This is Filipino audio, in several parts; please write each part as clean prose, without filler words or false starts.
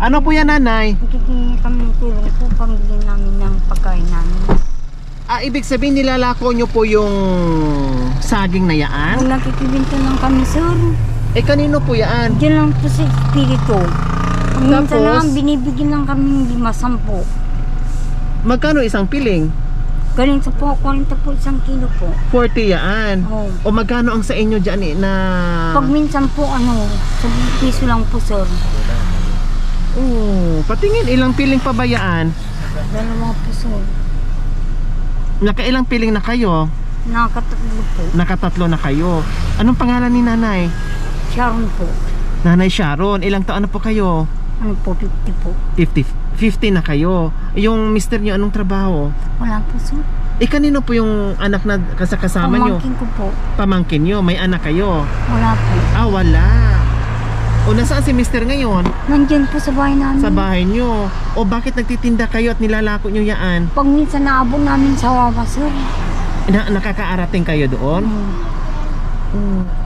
Ano po yan, nanay? Nakikihingi kami ng tulong po pambili namin ng pagkain namin. Ibig sabihin nilalako nyo po yung saging na yaan? Kung nakikibinta lang kami, sir, Kanino po yan? diyan lang po sa espiritu. Kung minsan Tapos? lang, binibigyan lang kami 5-10. Magkano isang piling? Galing sa po, 40 po isang kilo po. 40 yaan. Oo. O magkano ang sa inyo dyan na... Pag minsan po, 10 piso lang po, sir. Patingin, ilang piling pa ba yaan? 2 po, sir. Nakailang piling na kayo? Nakatatlo po. Nakatatlo na kayo. Anong pangalan ni nanay? Sharon po. Nanay Sharon, ilang taon na po kayo? 50 po. 50 na kayo. Yung mister nyo, anong trabaho? Wala po, sir. Kanino po yung anak na kasama nyo? Pamangkin ko po. Pamangkin nyo, may anak kayo? Wala po. Wala. O nasaan si mister ngayon? Nandiyan po sa bahay namin. Sa bahay nyo. O bakit nagtitinda kayo at nilalako nyo yaan? Pag minsan naabot namin sa Wawa, sir. Nakakaarating kayo doon?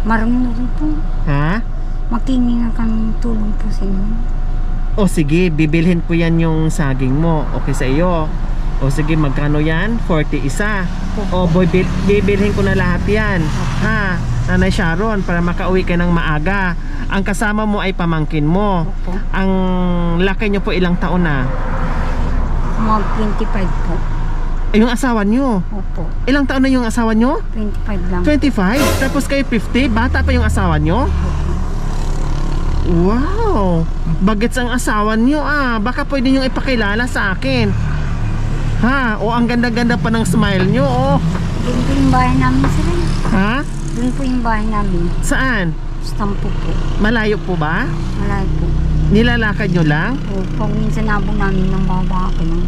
Marami na rin po. Ha? Makinig na kami ng tulong po sa inyo. O sige, bibilhin ko yan yung saging mo. Okay sa iyo. O sige, magkano yan? 40 isa. O boy, bibilhin ko na lahat yan. Ha? Nanay Sharon, para makauwi ka ng maaga. Ang kasama mo ay pamangkin mo. Opo. Ang laki nyo po ilang taon na? Mga 25 po. Yung asawa nyo? Opo. Ilang taon na yung asawa nyo? 25 lang. 25? Tapos kayo 50? Bata pa yung asawa nyo? Wow! Bagets ang asawa nyo Baka pwede nyo ipakilala sa akin. Ha? O ang ganda-ganda pa ng smile nyo Doon po yung bahay namin, sir. Ha? Doon po yung bahay namin. Saan? Stampo po. Malayo po ba? Malay po. Nilalakad nyo lang? O, pag minsan naabot namin ng baba ako lang.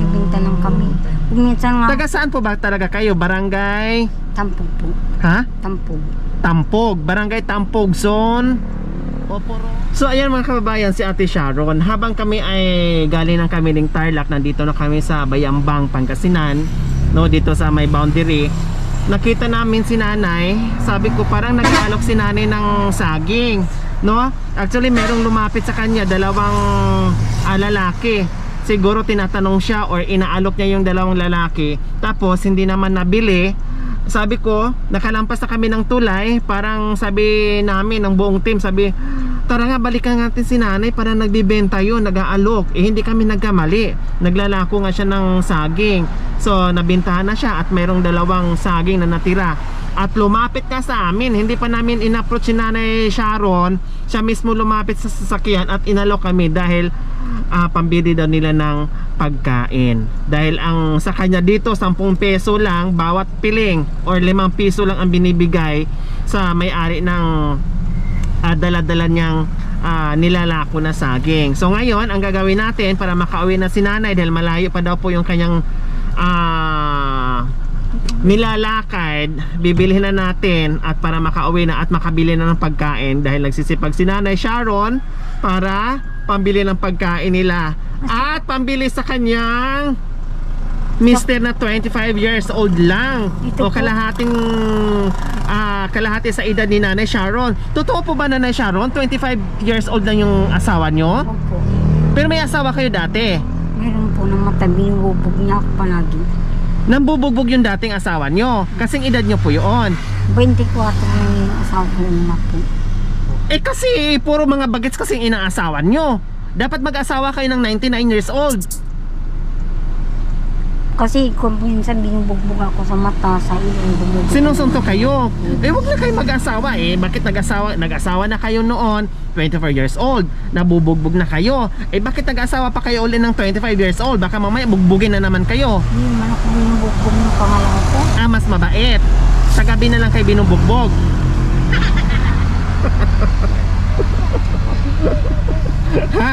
Ibinta lang kami. Kung minsan nga, Taga saan po ba talaga kayo? Barangay? tampog po. Ha? Tampog. Tampog, Barangay Tampog Zone. So ayan mga kababayan, si Ate Sharon, habang kami ay galing ng kami ng Tarlac, nandito na kami sa Bayambang, Pangasinan, no, dito sa may boundary. Nakita namin si nanay, sabi ko parang nag-aalok si nanay ng saging, no? Actually merong lumapit sa kanya, dalawang lalaki. Siguro tinatanong siya or inaalok niya yung dalawang lalaki, tapos hindi naman nabili. Sabi ko, nakalampas na kami ng tulay. Parang sabi namin, ng buong team, sabi, tara nga, balikan natin si nanay para nagbibenta yun, nag-aalok. Hindi kami nagkamali. Naglalako nga siya ng saging. So, nabintahan na siya at mayroong dalawang saging na natira. At lumapit ka sa amin. Hindi pa namin in-approach si nanay Sharon. Siya mismo lumapit sa sasakyan at inalok kami dahil pambili daw nila ng pagkain. Dahil ang sa kanya dito 10 peso lang bawat piling or 5 piso lang ang binibigay sa may-ari ng dala-dala niyang nilalako na saging. So ngayon ang gagawin natin para makauwi na si nanay, dahil malayo pa daw po yung kanyang nilalakad, bibilhin na natin at para makauwi na at makabili na ng pagkain, dahil nagsisipag si nanay Sharon para pambili ng pagkain nila at pambili sa kanyang mister na 25 years old lang. O kalahating kalahati sa edad ni nanay Sharon. Totoo po ba, nanay Sharon, 25 years old lang yung asawa nyo? Opo. Pero may asawa kayo dati? Meron po ng mata, binubog niya ako palagi. Nambubugbog yung dating asawa nyo. Kasing edad nyo po yun. 24 na yung asawa ko na po. Kasi puro mga bagets kasing inaasawan nyo. Dapat mag-asawa kayo ng 99 years old. Kasi kung minsan binubugbog ako sa mata, sa ilong bumugbog. Sinusunto kayo. Wag na kayo mag-asawa Bakit nag-asawa na kayo noon, 24 years old. Nabubugbog na kayo. Bakit nag-asawa pa kayo ulit ng 25 years old? Baka mamaya bugbugin na naman kayo. Hindi man ako binubugbog ng pangalawa ko. Mas mabait. Sa gabi na lang kayo binubugbog.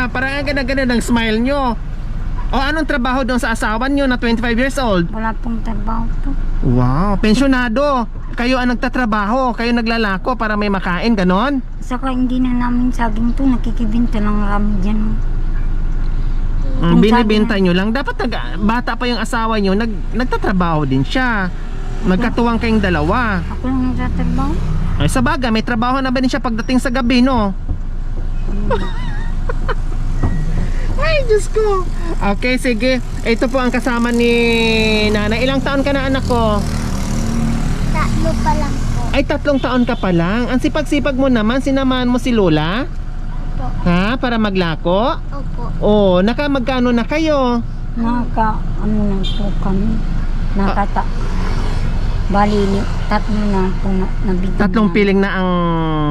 Parang ang ganda-ganda ng smile nyo. Anong trabaho doon sa asawa nyo na 25 years old? Wala pong trabaho to. Wow, pensyonado. Kayo ang nagtatrabaho, kayo naglalako para may makain, ganon? Saka hindi na namin saging to, nakikibinta lang kami dyan. Binibenta nyo lang. Dapat bata pa yung asawa nyo, nagtatrabaho din siya. Magkatuwang kayong dalawa. Ako lang nagtatrabaho. Sa bagay, may trabaho na ba din siya pagdating sa gabi, no? Diyos ko. Okay, sige. Ito po ang kasama ni nanay. Ilang taon ka na, anak ko? 3 pa lang po. Ay, 3 taon ka pa lang. Ang sipag-sipag mo naman. Sinamahan mo si Lola? Opo. Ha? Para maglako? Opo. Oh, magkano na kayo? Ano lang po kami. Bali, 3 na po nabigyan. 3 piling na ang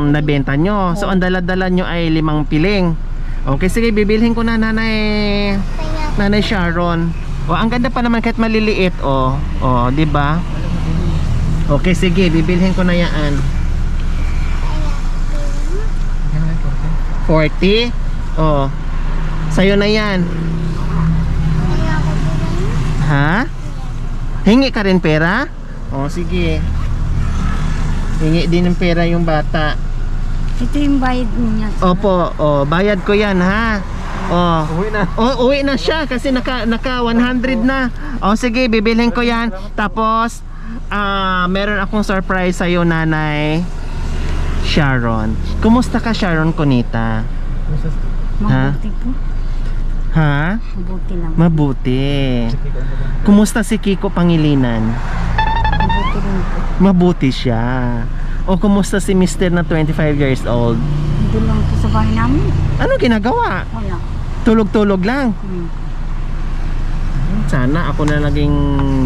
nabenta nyo. So, ang dala-dala nyo ay 5 piling. Okay, sige, bibilhin ko na Nanay Sharon. Oh, ang ganda pa naman kahit maliliit, oh. Oh, 'di ba? Okay, sige, bibilhin ko na 'yan. 40. Oh. Sa'yo na 'yan. Ha? Hingi ka rin pera? Oh, sige. Hingi din ng pera yung bata. Ito yung bayad niya. Opo, oh, bayad ko 'yan, ha. Oh. Uwi na. Oh, uwi na siya kasi naka 100 na. Oh, sige, bibilhin ko 'yan. Tapos meron akong surprise sa iyo, Nanay Sharon. Kumusta ka, Sharon Conita? Mabuti po. Ha? Mabuti lang. Mabuti. Kumusta si Kiko Pangilinan? Mabuti rin po. Mabuti siya. O kumusta si Mr. na 25 years old? Doon lang po sa bahay namin. Ano ginagawa? Wala. Tulog-tulog lang. Hmm. Sana ako na naging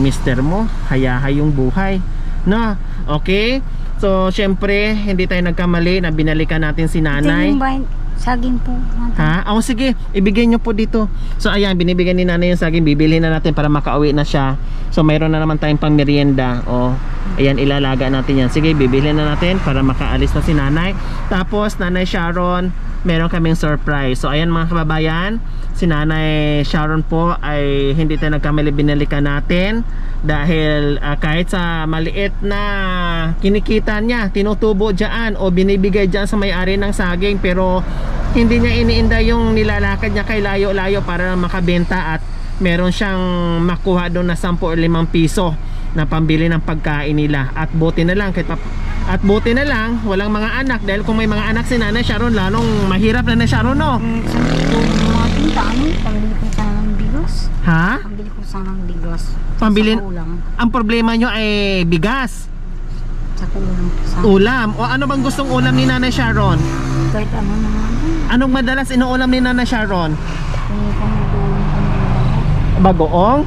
mister mo. Hayahay yung buhay. No? Okay? So, syempre, hindi tayo nagkamali na binalikan natin si Ito nanay. yung bayad. Saging po. Ha? O sige, ibigay nyo po dito. So ayan, binibigyan ni nanay yung saging. Bibilhin na natin para makauwi na siya. So mayroon na naman tayong pang merienda. O, ayan, ilalaga natin yan. Sige, bibilhin na natin para makaalis na si nanay. Tapos, Nanay Sharon, meron kaming surprise. So ayan mga kababayan, si Nanay Sharon po ay hindi tayo nagkamali, binalikan natin. Dahil kahit sa maliit na kinikita niya, tinutubo dyan o binibigay dyan sa may-ari ng saging, pero hindi niya iniinda yung nilalakad niya kay layo-layo para makabenta at meron siyang makuha doon na 10 o 5 piso na pambili ng pagkain nila. At buti na lang walang mga anak, dahil kung may mga anak si Nanay Sharon, lalong mahirap na Sharon, no? Mga tinta, pambili ko sana ng bigas. Ha? Pambili ko sana ng bigas. Pambili- Sa ulam. Ang problema nyo ay bigas, Sa ulam po sana. ulam. O ano bang gustong ulam ni Nanay Sharon? Kahit ano naman. Anong madalas inuulam ni Nanay Sharon? Kung kami doon kami Bagoong?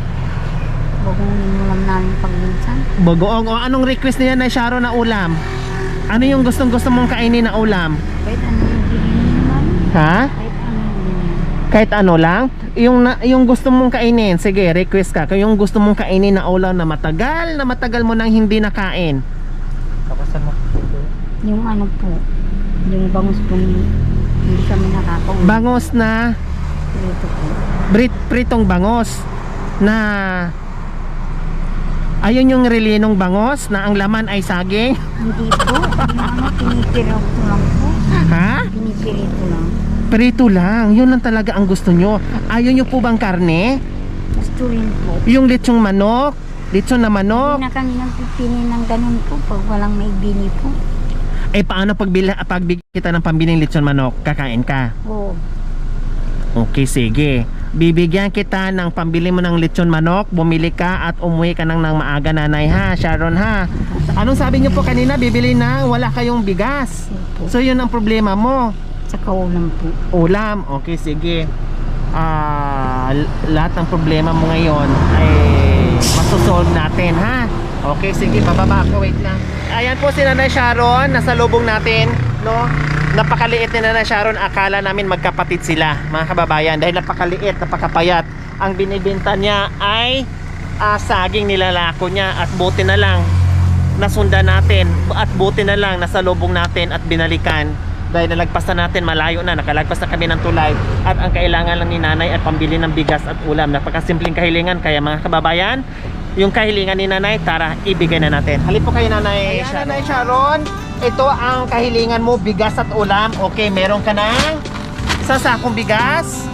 bagong ninulam namin pagminsan. Bagoong. O anong request ni Nanay Sharon na ulam? Ano yung gustong-gusto mong kainin na ulam? Kahit ano yung bilhin naman. Ha? Kahit ano yung bilhin. Kahit ano lang? Yung gusto mong kainin, sige, request ka. Kung yung gusto mong kainin na ulam na matagal mo nang hindi nakain. Kapasan mo. Yung ano po, yung bangus po, hindi kami nakakauwi. Bangos na Ito po. pritong bangos na ayun yung relinong bangos na ang laman ay saging. Hindi po. Yung ano, pinipirito lang po. Ha? Pinipirito lang. Prito lang. Yun lang talaga ang gusto nyo. Ayaw nyo po bang karne? Gusto rin po. Yung lechong manok? Lechon na Hindi manok? na kami nagpipili ng ganun po pag walang may bili po. Eh paano pag kita ng pambiling lechon manok? Kakain ka? Oo. Okay, sige. Bibigyan kita ng pambili mo ng lechon manok, bumili ka at umuwi ka ng maaga, Nanay, ha? Sharon, ha? Anong sabi niyo po kanina? Bibili na, wala kayong bigas. Opo. So yun ang problema mo. Sa kaulam po. Ulam. Okay, sige. Lahat ng problema mo ngayon ay masosolve natin, ha? Okay, sige, bababa ako, wait lang. Ayan po si Nanay Sharon, nasa lubong natin, no? Napakaliit ni Nanay Sharon, akala namin magkapatid sila, mga kababayan, dahil napakaliit, napakapayat. Ang binibenta niya ay saging, nilalako niya, at buti na lang nasundan natin, at buti na lang nasa lubong natin at binalikan. Dahil nalagpas na natin, malayo na, nakalagpas na kami ng tulay, at ang kailangan lang ni Nanay ay pambili ng bigas at ulam. Napakasimpleng kahilingan, kaya mga kababayan, yung kahilingan ni Nanay, tara, ibigay na natin. Halip po kayo, Nanay Sharon. Nanay Sharon, ito ang kahilingan mo, bigas at ulam. Okay, meron ka ng isang sakong bigas,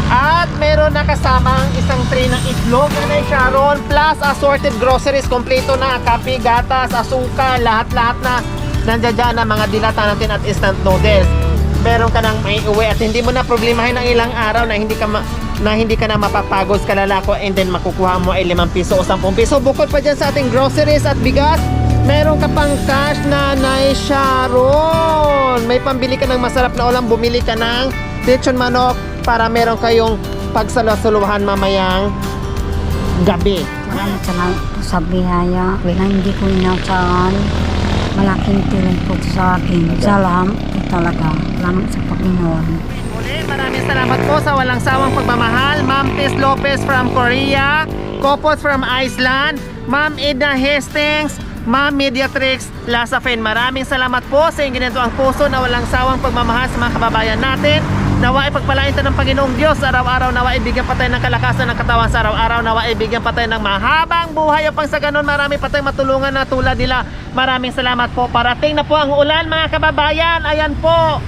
at meron na kasamang isang tray ng itlog, Nanay Sharon, plus assorted groceries, kompleto na, kape, gatas, asukal, lahat-lahat na nandiyan dyan na mga dilata natin at instant noodles. meron ka nang may uwi at hindi mo na problemahin ng ilang araw na hindi ka na mapapagos kalalako, and then makukuha mo ay 5 piso o 10 piso. Bukod pa dyan sa ating groceries at bigas, meron ka pang cash, Nanay Sharon. May pambili ka ng masarap na ulam, bumili ka ng lechon manok para meron kayong pagsalasuluhan mamayang gabi. Salamat po sa biyaya na hindi ko inasaan. Malaking tulong po sa akin. Salamat po talaga. Salamat sa Panginoon. Muli, maraming salamat po sa walang sawang pagmamahal. Ma'am Pis Lopez from Korea, Kopot from Iceland, Ma'am Edna Hastings, Ma'am Mediatrix Lasafen. Maraming salamat po sa inyong ginito ang puso na walang sawang pagmamahal sa mga kababayan natin. Nawa ipagpalain tayo ng Panginoong Diyos araw-araw. Nawa ibigyan pa tayo ng kalakasan ng katawan sa araw-araw. Nawa ibigyan pa tayo ng mahabang buhay upang sa ganun marami pa tayong matulungan na tulad nila. Maraming salamat po. Parating na po ang ulan, mga kababayan. Ayan po.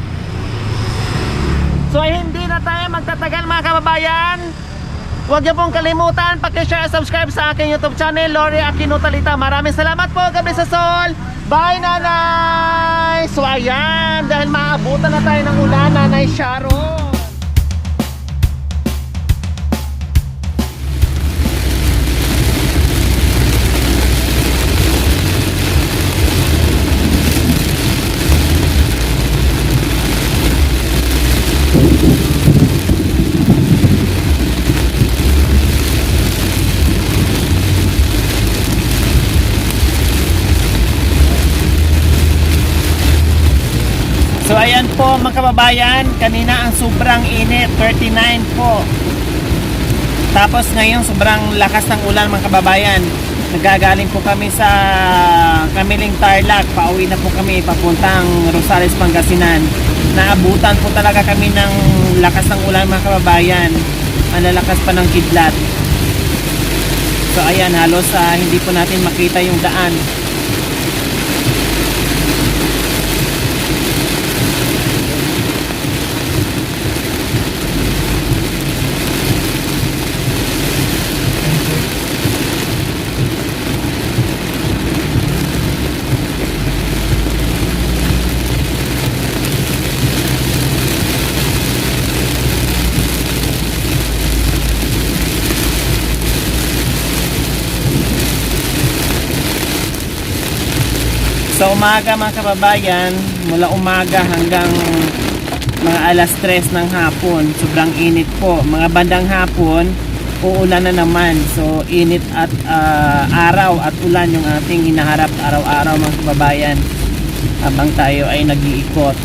So hindi na tayo magtatagal, mga kababayan. Huwag niyo pong kalimutan paki-share at subscribe sa aking YouTube channel, Lori Aquino Talita. Maraming salamat po. Gabi sa Sol. Bye, Nanay! So ayan, dahil maabutan na tayo ng ulan, Nanay Sharon. So ayan po, mga kababayan, kanina ang sobrang init, 39 po. Tapos ngayon sobrang lakas ng ulan, mga kababayan. Nagagaling po kami sa Kamiling Tarlac, pauwi na po kami papuntang Rosales, Pangasinan. Naabutan po talaga kami ng lakas ng ulan, mga kababayan. Ang lalakas pa ng kidlat. So ayan, halos hindi po natin makita yung daan. Sa umaga, mga kababayan, mula umaga hanggang mga alas 3 ng hapon, sobrang init po. Mga bandang hapon, uulan na naman. So init at araw at ulan yung ating hinaharap araw-araw, mga kababayan, habang tayo ay nag-iikot.